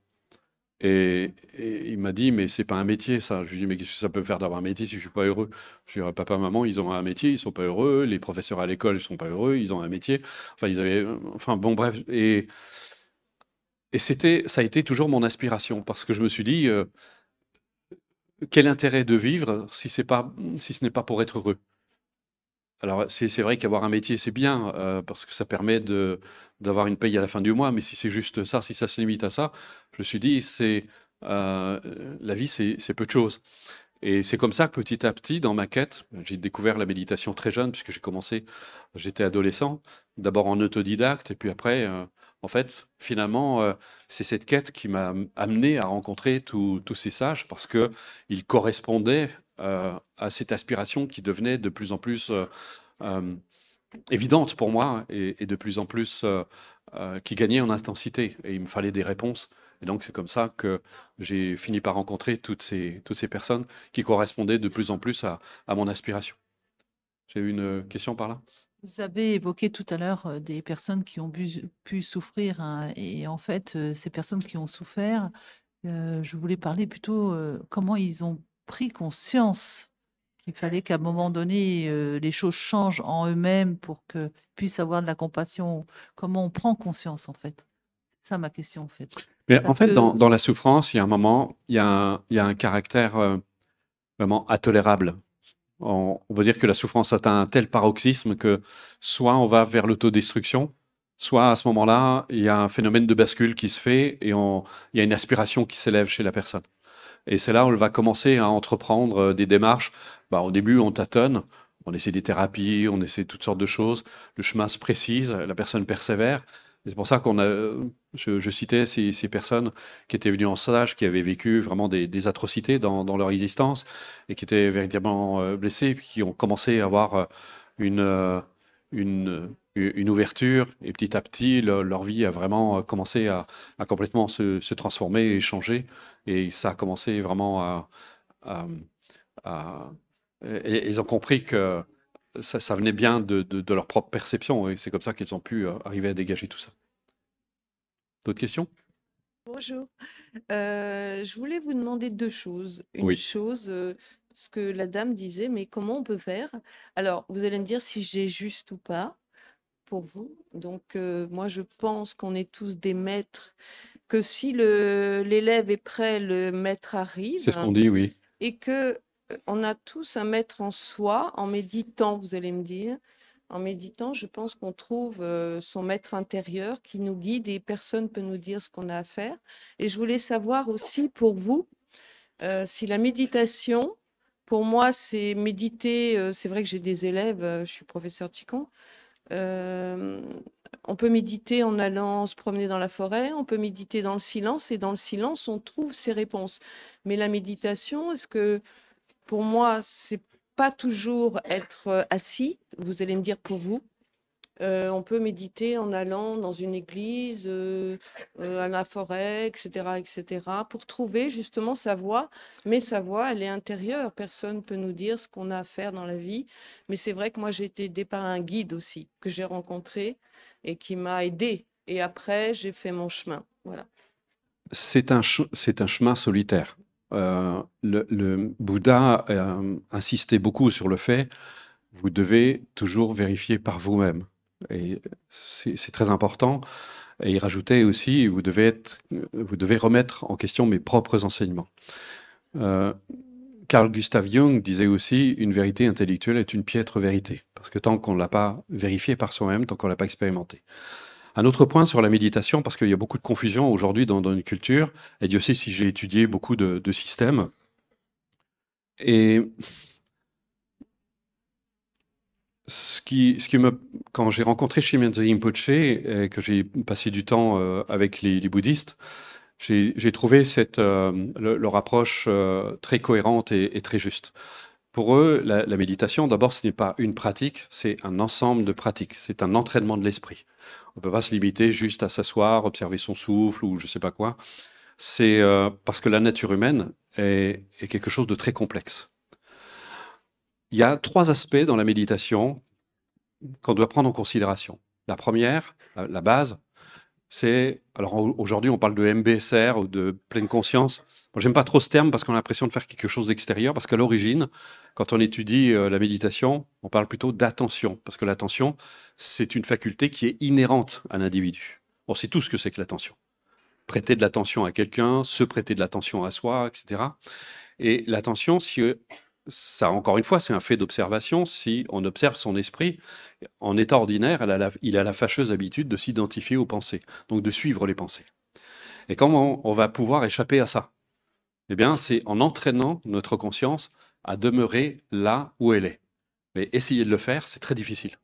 Et il m'a dit, mais c'est pas un métier, ça. Je lui ai dit, mais qu'est-ce que ça peut me faire d'avoir un métier si je suis pas heureux? Je lui ai dit, papa, maman, ils ont un métier, ils sont pas heureux. Les professeurs à l'école, ils sont pas heureux, ils ont un métier. Enfin, ils avaient, enfin, bon, bref. Et ça a été toujours mon aspiration parce que je me suis dit, quel intérêt de vivre si ce n'est pas pour être heureux? Alors, c'est vrai qu'avoir un métier, c'est bien, parce que ça permet d'avoir une paye à la fin du mois, mais si c'est juste ça, si ça se limite à ça, je me suis dit, la vie, c'est peu de choses. Et c'est comme ça que petit à petit, dans ma quête, j'ai découvert la méditation très jeune, puisque j'étais adolescent, d'abord en autodidacte, et puis après, en fait, finalement, c'est cette quête qui m'a amené à rencontrer tous ces sages, parce qu'ils correspondaient à cette aspiration qui devenait de plus en plus euh, évidente pour moi et de plus en plus qui gagnait en intensité. Et il me fallait des réponses. Et donc, c'est comme ça que j'ai fini par rencontrer toutes ces personnes qui correspondaient de plus en plus à mon aspiration. J'ai eu une question par là? Vous avez évoqué tout à l'heure des personnes qui ont pu souffrir, hein, et en fait, ces personnes qui ont souffert, je voulais parler plutôt comment ils ont pris conscience qu'il fallait qu'à un moment donné, les choses changent en eux-mêmes pour qu'ils puissent avoir de la compassion. Comment on prend conscience, en fait? C'est ça ma question, en fait. Mais en Parce fait, que dans la souffrance, il y a un moment, il y a un caractère vraiment intolérable. On veut dire que la souffrance atteint un tel paroxysme que soit on va vers l'autodestruction, soit à ce moment-là, il y a un phénomène de bascule qui se fait et il y a une aspiration qui s'élève chez la personne. Et c'est là où elle va commencer à entreprendre des démarches. Bah, au début, on tâtonne, on essaie des thérapies, on essaie toutes sortes de choses. Le chemin se précise, la personne persévère. Et c'est pour ça je citais ces personnes qui étaient venues en stage, qui avaient vécu vraiment des atrocités dans leur existence et qui étaient véritablement blessées, puis qui ont commencé à avoir une, euh, une ouverture. Et petit à petit, leur vie a vraiment commencé à complètement se transformer et changer. Et ça a commencé vraiment à- à- et ils ont compris que ça venait bien de leur propre perception. Et c'est comme ça qu'ils ont pu arriver à dégager tout ça. D'autres questions? Bonjour. Je voulais vous demander deux choses. Une Oui. chose, ce que la dame disait, mais comment on peut faire? Alors, vous allez me dire si j'ai juste ou pas pour vous. Donc, moi, je pense qu'on est tous des maîtres, que si l'élève est prêt, le maître C'est ce arrive, qu'on dit, oui. et que on a tous un maître en soi, en méditant, vous allez me dire. En méditant, je pense qu'on trouve son maître intérieur qui nous guide et personne ne peut nous dire ce qu'on a à faire. Et je voulais savoir aussi pour vous, si la méditation, pour moi, c'est méditer, c'est vrai que j'ai des élèves, je suis professeur de Qigong, on peut méditer en allant se promener dans la forêt, on peut méditer dans le silence, et dans le silence, on trouve ses réponses. Mais la méditation, est-ce que pour moi, c'est pas toujours être assis, vous allez me dire pour vous. On peut méditer en allant dans une église, à la forêt, etc., etc., pour trouver justement sa voie. Mais sa voie, elle est intérieure. Personne ne peut nous dire ce qu'on a à faire dans la vie. Mais c'est vrai que moi, j'ai été aidée par un guide aussi, que j'ai rencontré et qui m'a aidée. Et après, j'ai fait mon chemin. Voilà. C'est un chemin solitaire. Le Bouddha insistait beaucoup sur le fait, vous devez toujours vérifier par vous-même. Et c'est très important. Et il rajoutait aussi, vous devez remettre en question mes propres enseignements. Carl Gustav Jung disait aussi une vérité intellectuelle est une piètre vérité, parce que tant qu'on ne l'a pas vérifié par soi-même, tant qu'on ne l'a pas expérimenté. Un autre point sur la méditation, parce qu'il y a beaucoup de confusion aujourd'hui dans une culture, et Dieu sait si j'ai étudié beaucoup de systèmes. Et quand j'ai rencontré Shinmyō Rinpoche et que j'ai passé du temps avec les bouddhistes, j'ai trouvé leur approche très cohérente et très juste. Pour eux, la méditation, d'abord, ce n'est pas une pratique, c'est un ensemble de pratiques. C'est un entraînement de l'esprit. On ne peut pas se limiter juste à s'asseoir, observer son souffle ou je ne sais pas quoi. C'est parce que la nature humaine est quelque chose de très complexe. Il y a 3 aspects dans la méditation qu'on doit prendre en considération. La première, la base, c'est... Alors aujourd'hui, on parle de MBSR ou de pleine conscience. Moi, j'aime pas trop ce terme parce qu'on a l'impression de faire quelque chose d'extérieur, parce qu'à l'origine, quand on étudie la méditation, on parle plutôt d'attention, parce que l'attention, c'est une faculté qui est inhérente à l'individu. On sait tous ce que c'est que l'attention. Prêter de l'attention à quelqu'un, se prêter de l'attention à soi, etc. Et l'attention, ça, encore une fois, c'est un fait d'observation. Si on observe son esprit, en état ordinaire, il a la fâcheuse habitude de s'identifier aux pensées, donc de suivre les pensées. Et comment on va pouvoir échapper à ça? Eh bien, c'est en entraînant notre conscience à demeurer là où elle est. Mais essayer de le faire, c'est très difficile.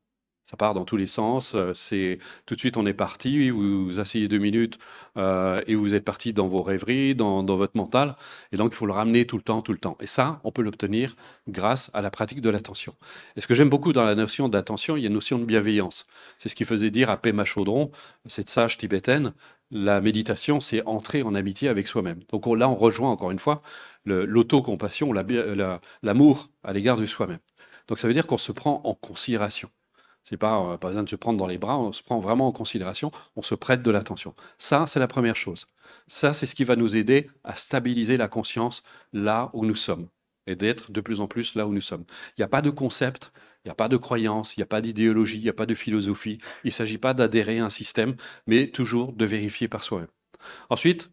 Ça part dans tous les sens. Tout de suite, on est parti. Vous asseyez 2 minutes et vous êtes parti dans vos rêveries, dans votre mental. Et donc, il faut le ramener tout le temps, tout le temps. Et ça, on peut l'obtenir grâce à la pratique de l'attention. Et ce que j'aime beaucoup dans la notion d'attention, il y a une notion de bienveillance. C'est ce qui faisait dire à Pema Chodron, cette sage tibétaine, la méditation, c'est entrer en amitié avec soi-même. Donc là, on rejoint encore une fois l'autocompassion, l'amour à l'égard de soi-même. Donc ça veut dire qu'on se prend en considération. C'est pas besoin de se prendre dans les bras, on se prend vraiment en considération, on se prête de l'attention. Ça, c'est la première chose. Ça, c'est ce qui va nous aider à stabiliser la conscience là où nous sommes et d'être de plus en plus là où nous sommes. Il n'y a pas de concept, il n'y a pas de croyance, il n'y a pas d'idéologie, il n'y a pas de philosophie. Il ne s'agit pas d'adhérer à un système, mais toujours de vérifier par soi-même. Ensuite,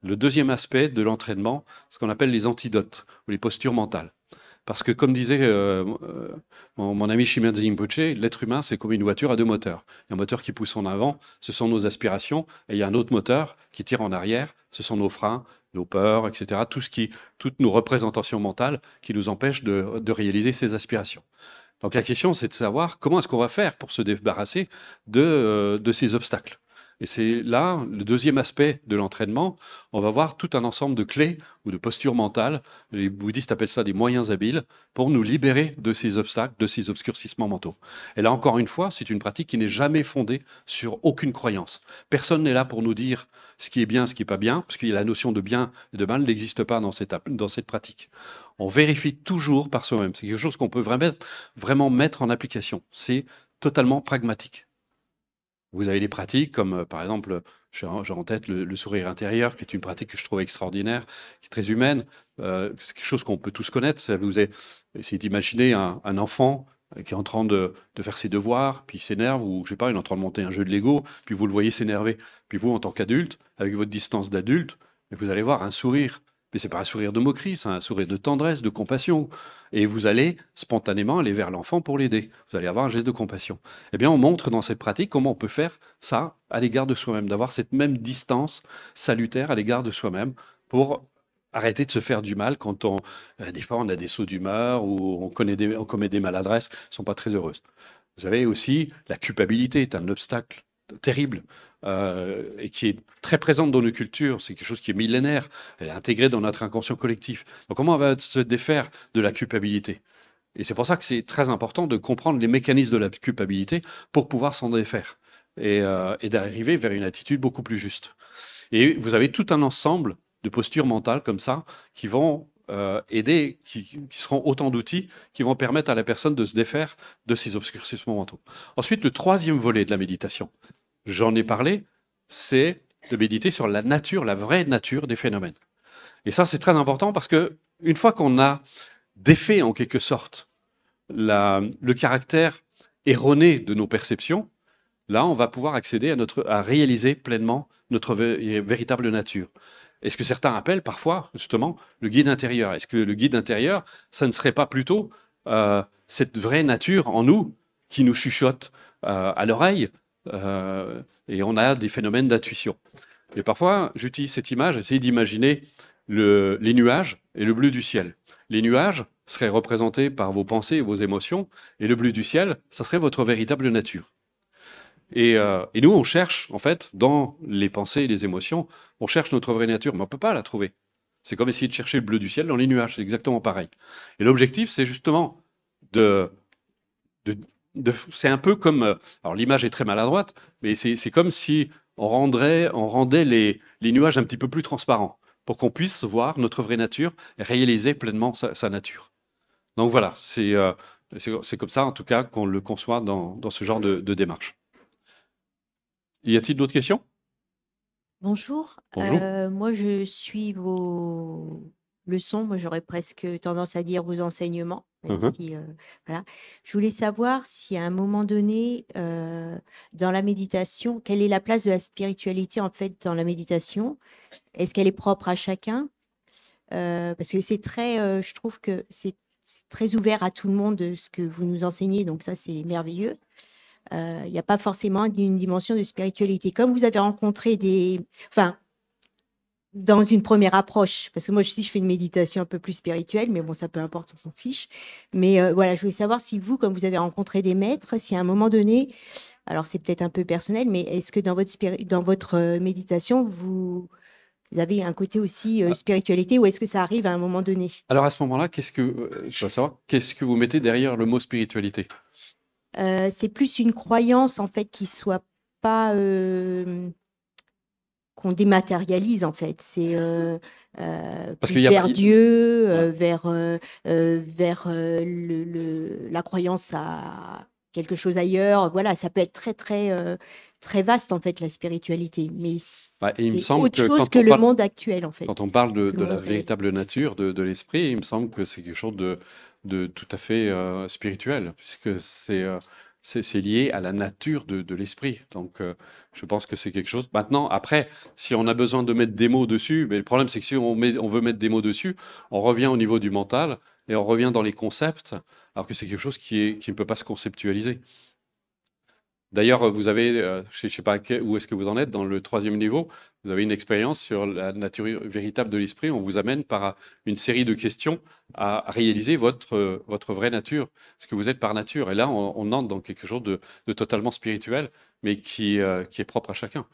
le deuxième aspect de l'entraînement, ce qu'on appelle les antidotes ou les postures mentales. Parce que, comme disait mon ami Shinmyō Rinpoche, l'être humain, c'est comme une voiture à 2 moteurs. Il y a un moteur qui pousse en avant, ce sont nos aspirations, et il y a un autre moteur qui tire en arrière, ce sont nos freins, nos peurs, etc. Toutes nos représentations mentales qui nous empêchent de réaliser ces aspirations. Donc la question, c'est de savoir comment est-ce qu'on va faire pour se débarrasser de ces obstacles. Et c'est là le deuxième aspect de l'entraînement. On va voir tout un ensemble de clés ou de postures mentales. Les bouddhistes appellent ça des moyens habiles pour nous libérer de ces obstacles, de ces obscurcissements mentaux. Et là, encore une fois, c'est une pratique qui n'est jamais fondée sur aucune croyance. Personne n'est là pour nous dire ce qui est bien, ce qui n'est pas bien, parce que la notion de bien et de mal n'existe pas dans cette pratique. On vérifie toujours par soi-même. C'est quelque chose qu'on peut vraiment mettre en application. C'est totalement pragmatique. Vous avez des pratiques comme, par exemple, j'ai en tête le sourire intérieur, qui est une pratique que je trouve extraordinaire, qui est très humaine. C'est quelque chose qu'on peut tous connaître. Vous essayez d'imaginer un enfant qui est en train de faire ses devoirs, puis il s'énerve, ou je sais pas, il est en train de monter un jeu de Lego, puis vous le voyez s'énerver. Puis vous, en tant qu'adulte, avec votre distance d'adulte, vous allez voir un sourire. Mais c'est pas un sourire de moquerie, c'est un sourire de tendresse, de compassion. Et vous allez spontanément aller vers l'enfant pour l'aider. Vous allez avoir un geste de compassion. Eh bien, on montre dans cette pratique comment on peut faire ça à l'égard de soi-même, d'avoir cette même distance salutaire à l'égard de soi-même pour arrêter de se faire du mal quand des fois on a des sauts d'humeur ou on commet des maladresses qui ne sont pas très heureuses. Vous avez aussi la culpabilité, est un obstacle terrible. Et qui est très présente dans nos cultures, c'est quelque chose qui est millénaire, elle est intégrée dans notre inconscient collectif. Donc comment on va se défaire de la culpabilité? Et c'est pour ça que c'est très important de comprendre les mécanismes de la culpabilité pour pouvoir s'en défaire et d'arriver vers une attitude beaucoup plus juste. Et vous avez tout un ensemble de postures mentales comme ça qui vont aider, qui seront autant d'outils qui vont permettre à la personne de se défaire de ces obscurcissements mentaux. Ensuite, le troisième volet de la méditation, j'en ai parlé, c'est de méditer sur la nature, la vraie nature des phénomènes. Et ça, c'est très important parce que une fois qu'on a défait en quelque sorte le caractère erroné de nos perceptions, là, on va pouvoir accéder à réaliser pleinement notre véritable nature. Et ce que certains appellent parfois, justement, le guide intérieur. Est-ce que le guide intérieur, ça ne serait pas plutôt cette vraie nature en nous qui nous chuchote à l'oreille et on a des phénomènes d'intuition. Et parfois, j'utilise cette image, j'essaie d'imaginer les nuages et le bleu du ciel. Les nuages seraient représentés par vos pensées et vos émotions, et le bleu du ciel, ça serait votre véritable nature. Et nous, on cherche, en fait, dans les pensées et les émotions, on cherche notre vraie nature, mais on ne peut pas la trouver. C'est comme essayer de chercher le bleu du ciel dans les nuages, c'est exactement pareil. Et l'objectif, c'est justement c'est un peu comme, alors l'image est très maladroite, mais c'est comme si on rendait les nuages un petit peu plus transparents pour qu'on puisse voir notre vraie nature et réaliser pleinement sa nature. Donc voilà, c'est comme ça en tout cas qu'on le conçoit dans ce genre de démarche. Y a-t-il d'autres questions? Bonjour. Bonjour. Moi, je suis vos leçons. Moi, j'aurais presque tendance à dire vos enseignements, même Mhm. si, voilà. Je voulais savoir si à un moment donné, dans la méditation, quelle est la place de la spiritualité en fait dans la méditation? Est-ce qu'elle est propre à chacun? Parce que c'est très, je trouve que c'est très ouvert à tout le monde ce que vous nous enseignez, donc ça, c'est merveilleux. Il n'y a pas forcément une dimension de spiritualité. Comme vous avez rencontré enfin, dans une première approche, parce que moi aussi, je fais une méditation un peu plus spirituelle, mais bon, ça peu importe, on s'en fiche. Mais voilà, je voulais savoir si vous, comme vous avez rencontré des maîtres, si à un moment donné, alors c'est peut-être un peu personnel, mais est-ce que dans votre méditation, vous avez un côté aussi spiritualité, ou est-ce que ça arrive à un moment donné? Alors à ce moment-là, je veux savoir, qu'est-ce que vous mettez derrière le mot spiritualité? C'est plus une croyance, en fait, qui soit pas... qu'on dématérialise, en fait. C'est Parce plus qu'il y a vers Dieu, Ouais. vers la croyance à quelque chose ailleurs. Voilà, ça peut être très, très, très vaste, en fait, la spiritualité. Mais Et il me c'est semble autre que chose que le monde actuel, en fait. quand on parle Le de la monde réel. véritable nature de l'esprit, il me semble que c'est quelque chose de tout à fait spirituel, puisque c'est lié à la nature de l'esprit. Donc, je pense que c'est quelque chose. Maintenant, après, si on a besoin de mettre des mots dessus, mais le problème, c'est que si on veut mettre des mots dessus, on revient au niveau du mental et on revient dans les concepts, alors que c'est quelque chose qui ne peut pas se conceptualiser. D'ailleurs, vous avez, je ne sais pas où est-ce que vous en êtes, dans le 3e niveau, vous avez une expérience sur la nature véritable de l'esprit. On vous amène par une série de questions à réaliser votre vraie nature, ce que vous êtes par nature. Et là, on entre dans quelque chose de totalement spirituel, mais qui est propre à chacun.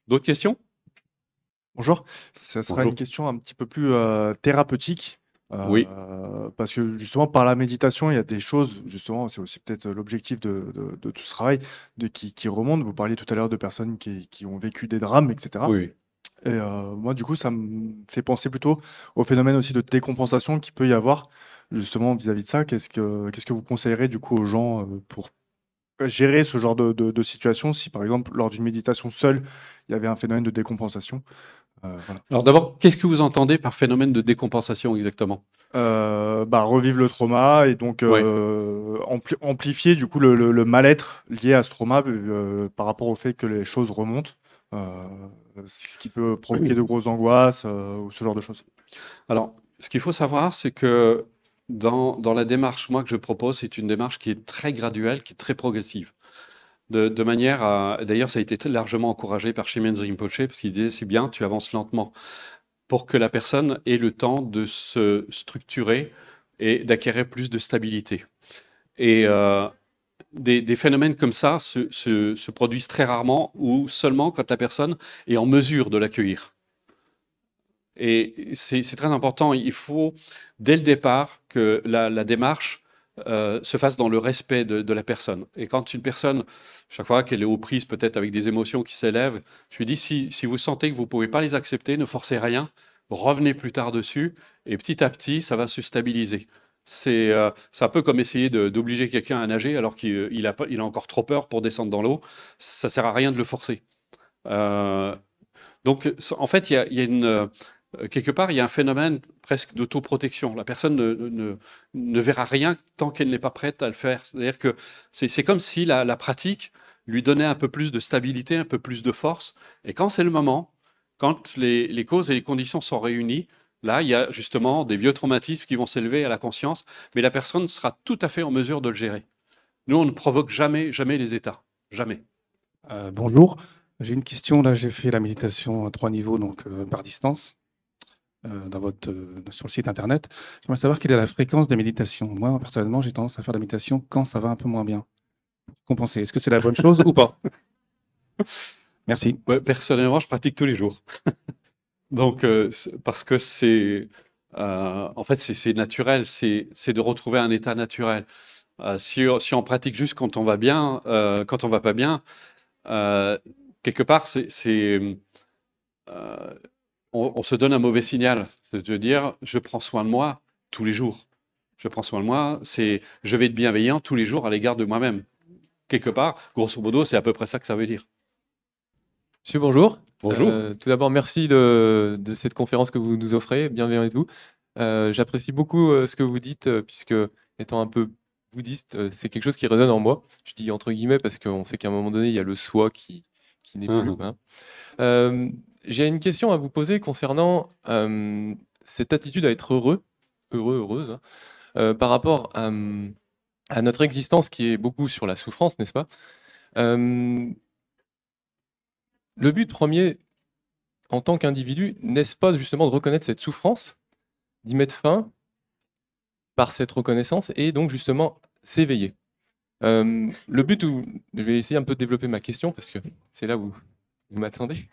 D'autres questions? Bonjour, ça sera Bonjour. une question un petit peu plus thérapeutique. Oui. Parce que justement, par la méditation, il y a des choses, justement, c'est aussi peut-être l'objectif de tout ce travail, qui remontent. Vous parliez tout à l'heure de personnes qui ont vécu des drames, etc. Oui. Et moi, du coup, ça me fait penser plutôt au phénomène aussi de décompensation qu'il peut y avoir, justement, vis-à-vis de ça. Qu'est-ce que vous conseillerez, du coup, aux gens pour gérer ce genre de situation, si, par exemple, lors d'une méditation seule, il y avait un phénomène de décompensation? Voilà. Alors d'abord, qu'est-ce que vous entendez par phénomène de décompensation exactement? Revivre le trauma et donc Ouais. amplifier du coup le mal-être lié à ce trauma par rapport au fait que les choses remontent, ce qui peut provoquer de grosses angoisses ou ce genre de choses. Alors, ce qu'il faut savoir, c'est que dans la démarche, moi, que je propose, c'est une démarche qui est très graduelle, qui est très progressive. De manière à... D'ailleurs, ça a été largement encouragé par Chimène Rinpoche, parce qu'il disait, c'est bien, tu avances lentement, pour que la personne ait le temps de se structurer et d'acquérir plus de stabilité. Et des phénomènes comme ça se produisent très rarement ou seulement quand la personne est en mesure de l'accueillir. Et c'est très important. Il faut, dès le départ, que la démarche se fasse dans le respect de la personne. Et quand une personne, chaque fois qu'elle est aux prises peut-être avec des émotions qui s'élèvent, je lui dis, si vous sentez que vous ne pouvez pas les accepter, ne forcez rien, revenez plus tard dessus, et petit à petit, ça va se stabiliser. C'est un peu comme essayer d'obliger quelqu'un à nager alors qu'il a encore trop peur pour descendre dans l'eau. Ça ne sert à rien de le forcer. Donc, en fait, il y a une... Quelque part, il y a un phénomène presque d'autoprotection. La personne ne verra rien tant qu'elle n'est pas prête à le faire. C'est-à-dire que c'est comme si la pratique lui donnait un peu plus de stabilité, un peu plus de force. Et quand c'est le moment, Quand les causes et les conditions sont réunies, là, il y a justement des vieux traumatismes qui vont s'élever à la conscience, mais la personne sera tout à fait en mesure de le gérer. Nous, on ne provoque jamais les états. Jamais. Bonjour, j'ai une question. Là, j'ai fait la méditation à 3 niveaux, donc par distance, sur le site internet. J'aimerais savoir quelle est la fréquence des méditations. Moi, personnellement, j'ai tendance à faire la méditation quand ça va un peu moins bien. Pour compenser. Est-ce que c'est la bonne chose ou pas? Merci. Ouais, personnellement, je pratique tous les jours. Donc, parce que en fait, c'est naturel, c'est de retrouver un état naturel. Si on pratique juste quand on va bien, quand on va pas bien, quelque part, on se donne un mauvais signal. C'est-à-dire, je prends soin de moi tous les jours. Je prends soin de moi, je vais être bienveillant tous les jours à l'égard de moi-même. Quelque part, grosso modo, c'est à peu près ça que ça veut dire. Monsieur, bonjour. Bonjour. Tout d'abord, merci de cette conférence que vous nous offrez. Bienvenue à vous. J'apprécie beaucoup ce que vous dites, puisque étant un peu bouddhiste, c'est quelque chose qui résonne en moi. Je dis entre guillemets parce qu'on sait qu'à un moment donné, il y a le soi qui n'est plus. Hein. J'ai une question à vous poser concernant cette attitude à être heureuse, hein, par rapport à notre existence qui est beaucoup sur la souffrance, n'est-ce pas? Le but premier, en tant qu'individu, n'est-ce pas justement de reconnaître cette souffrance, d'y mettre fin par cette reconnaissance et donc justement s'éveiller? Le but où je vais essayer un peu de développer ma question parce que c'est là où vous m'attendez.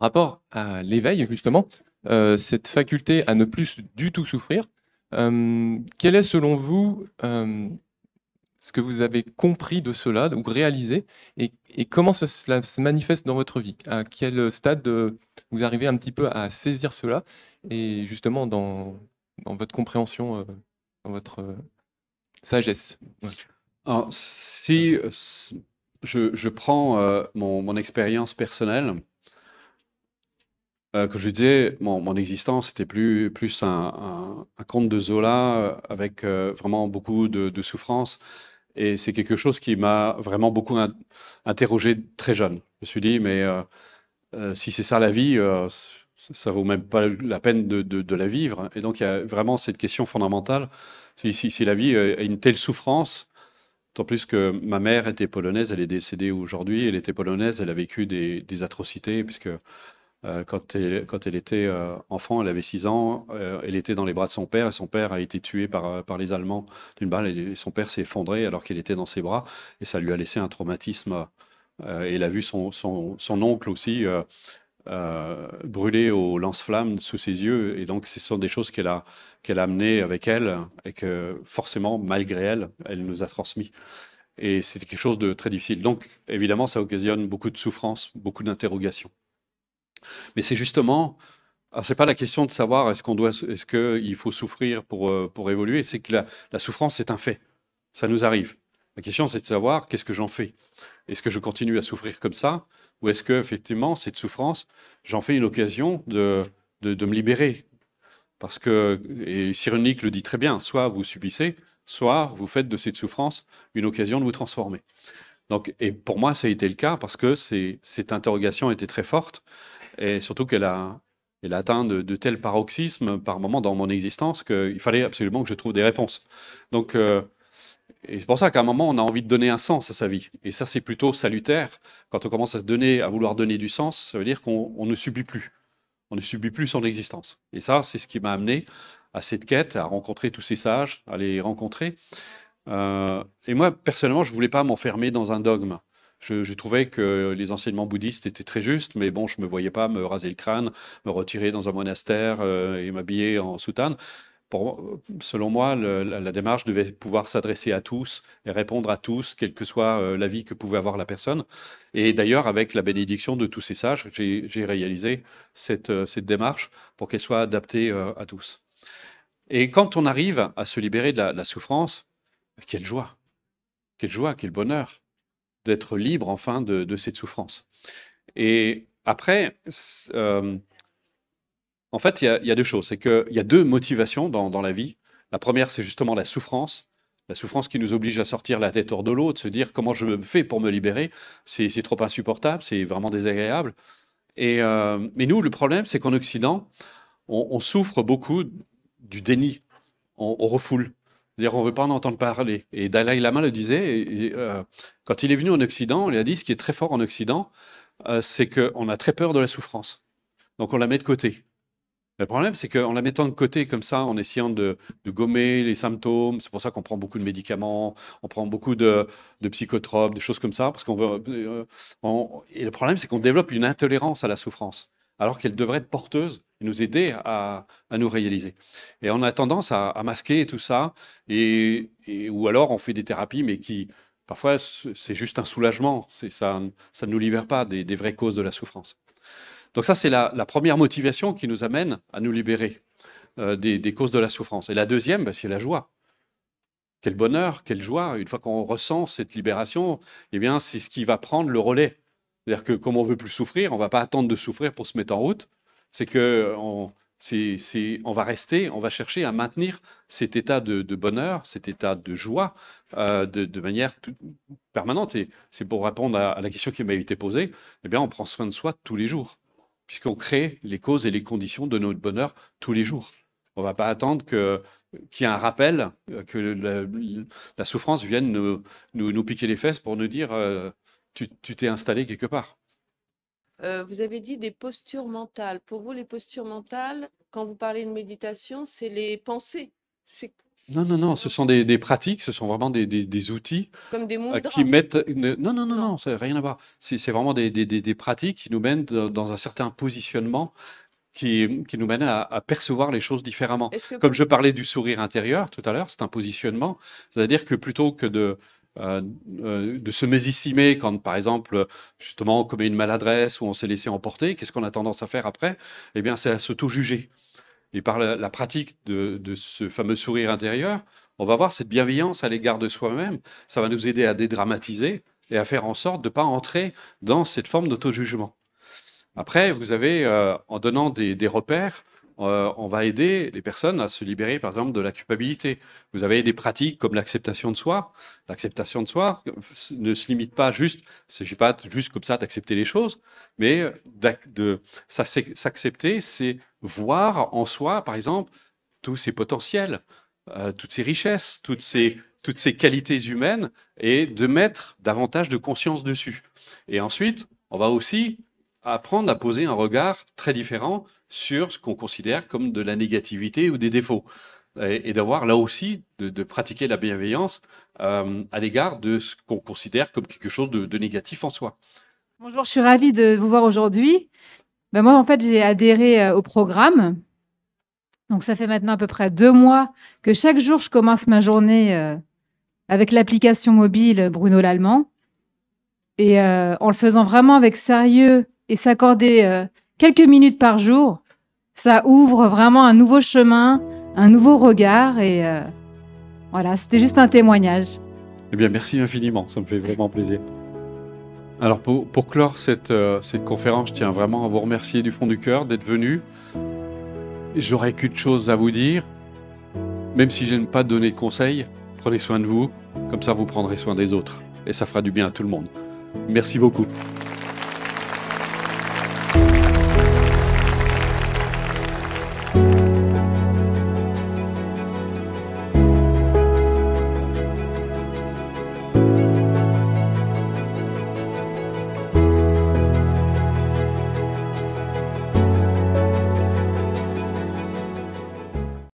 Rapport à l'éveil, justement, cette faculté à ne plus du tout souffrir, quel est selon vous ce que vous avez compris de cela ou réalisé et comment cela se manifeste dans votre vie? À quel stade vous arrivez un petit peu à saisir cela et justement dans votre compréhension, dans votre sagesse? Ouais. Alors, si je prends mon expérience personnelle, que je disais, mon existence était plus un conte de Zola avec vraiment beaucoup de souffrance. Et c'est quelque chose qui m'a vraiment beaucoup interrogé très jeune. Je me suis dit, mais si c'est ça la vie, ça vaut même pas la peine de la vivre. Et donc il y a vraiment cette question fondamentale. Si la vie a une telle souffrance, d'autant plus que ma mère était polonaise, elle est décédée aujourd'hui, elle était polonaise, elle a vécu des atrocités, puisque quand elle était enfant, elle avait 6 ans, elle était dans les bras de son père, et son père a été tué par les Allemands d'une balle, et son père s'est effondré alors qu'elle était dans ses bras, et ça lui a laissé un traumatisme. Et elle a vu son oncle aussi brûlé au lance-flammes sous ses yeux, et donc ce sont des choses qu'elle a amenées avec elle, et que forcément, malgré elle, elle nous a transmis. Et c'était quelque chose de très difficile. Donc, évidemment, ça occasionne beaucoup de souffrance, beaucoup d'interrogations. Mais c'est justement, alors c'est pas la question de savoir est-ce qu'il faut souffrir pour évoluer, c'est que la souffrance c'est un fait, ça nous arrive. La question c'est de savoir qu'est-ce que j'en fais. Est-ce que je continue à souffrir comme ça, ou est-ce que effectivement cette souffrance, j'en fais une occasion de me libérer? Parce que, et Cyrulnik le dit très bien, soit vous subissez, soit vous faites de cette souffrance une occasion de vous transformer. Donc, et pour moi, ça a été le cas parce que cette interrogation était très forte. Et surtout qu'elle a atteint de tels paroxysmes par moment dans mon existence qu'il fallait absolument que je trouve des réponses. Donc, et c'est pour ça qu'à un moment, on a envie de donner un sens à sa vie. Et ça, c'est plutôt salutaire. Quand on commence à vouloir donner du sens, ça veut dire qu'on ne subit plus. On ne subit plus son existence. Et ça, c'est ce qui m'a amené à cette quête, à rencontrer tous ces sages, à les rencontrer. Et moi, personnellement, je ne voulais pas m'enfermer dans un dogme. Je trouvais que les enseignements bouddhistes étaient très justes, mais bon, je ne me voyais pas me raser le crâne, me retirer dans un monastère et m'habiller en soutane. Selon moi, la démarche devait pouvoir s'adresser à tous et répondre à tous, quelle que soit la vie que pouvait avoir la personne. Et d'ailleurs, avec la bénédiction de tous ces sages, j'ai réalisé cette démarche pour qu'elle soit adaptée à tous. Et quand on arrive à se libérer de la souffrance, quelle joie, quel bonheur d'être libre enfin de cette souffrance. Et après, en fait, il y a deux choses. C'est qu'il y a deux motivations dans la vie. La première, c'est justement la souffrance. La souffrance qui nous oblige à sortir la tête hors de l'eau, de se dire comment je me fais pour me libérer, c'est trop insupportable, c'est vraiment désagréable. Mais nous, le problème, c'est qu'en Occident, on souffre beaucoup du déni. On refoule. C'est-à-dire on ne veut pas en entendre parler. Et Dalai Lama le disait, quand il est venu en Occident, il a dit ce qui est très fort en Occident, c'est qu'on a très peur de la souffrance. Donc on la met de côté. Le problème, c'est qu'en la mettant de côté comme ça, en essayant de gommer les symptômes, c'est pour ça qu'on prend beaucoup de médicaments, on prend beaucoup de psychotropes, des choses comme ça, parce qu'on veut. Et le problème, c'est qu'on développe une intolérance à la souffrance, alors qu'elle devrait être porteuse et nous aider à nous réaliser. Et on a tendance à masquer tout ça, ou alors on fait des thérapies, mais qui, parfois, c'est juste un soulagement. Ça ne nous libère pas des vraies causes de la souffrance. Donc ça, c'est la première motivation qui nous amène à nous libérer des causes de la souffrance. Et la deuxième, c'est la joie. Quel bonheur, quelle joie. Une fois qu'on ressent cette libération, eh bien, c'est ce qui va prendre le relais. C'est-à-dire que comme on ne veut plus souffrir, on ne va pas attendre de souffrir pour se mettre en route. C'est qu'on va rester, on va chercher à maintenir cet état de bonheur, cet état de joie de manière permanente. Et c'est pour répondre à la question qui m'a été posée, eh bien, on prend soin de soi tous les jours, puisqu'on crée les causes et les conditions de notre bonheur tous les jours. On ne va pas attendre qu'il y ait un rappel, que la souffrance vienne nous piquer les fesses pour nous dire tu t'es installé quelque part. Vous avez dit des postures mentales. Pour vous, les postures mentales, quand vous parlez de méditation, c'est les pensées. Non, ce sont des pratiques, ce sont vraiment des outils comme des mudras. Qui mettent... Non, ça n'a rien à voir. C'est vraiment des pratiques qui nous mènent dans un certain positionnement qui nous mène à percevoir les choses différemment. Comme je parlais du sourire intérieur tout à l'heure, c'est un positionnement. C'est-à-dire que plutôt que de se mésestimer quand, par exemple, justement, on commet une maladresse ou on s'est laissé emporter, qu'est-ce qu'on a tendance à faire après? Eh bien, c'est à s'auto-juger. Et par la pratique de ce fameux sourire intérieur, on va voir cette bienveillance à l'égard de soi-même. Ça va nous aider à dédramatiser et à faire en sorte de ne pas entrer dans cette forme d'auto-jugement. Après, vous avez, en donnant des repères, on va aider les personnes à se libérer, par exemple, de la culpabilité. Vous avez des pratiques comme l'acceptation de soi. L'acceptation de soi ne se limite pas juste, il ne s'agit pas juste comme ça d'accepter les choses, mais s'accepter, c'est voir en soi, par exemple, tous ses potentiels, toutes ses richesses, toutes ces qualités humaines, et de mettre davantage de conscience dessus. Et ensuite, on va aussi apprendre à poser un regard très différent sur ce qu'on considère comme de la négativité ou des défauts. Et d'avoir là aussi, de pratiquer la bienveillance à l'égard de ce qu'on considère comme quelque chose de négatif en soi. Bonjour, je suis ravie de vous voir aujourd'hui. Moi, en fait, j'ai adhéré au programme. Donc, ça fait maintenant à peu près 2 mois que chaque jour, je commence ma journée avec l'application mobile Bruno Lallemand. Et en le faisant vraiment avec sérieux et s'accorder quelques minutes par jour, ça ouvre vraiment un nouveau chemin, un nouveau regard. Et voilà, c'était juste un témoignage. Eh bien, merci infiniment. Ça me fait vraiment plaisir. Alors, pour clore cette conférence, je tiens vraiment à vous remercier du fond du cœur d'être venu. J'aurais qu'une chose à vous dire. Même si je n'aime pas donner de conseils, prenez soin de vous. Comme ça, vous prendrez soin des autres. Et ça fera du bien à tout le monde. Merci beaucoup.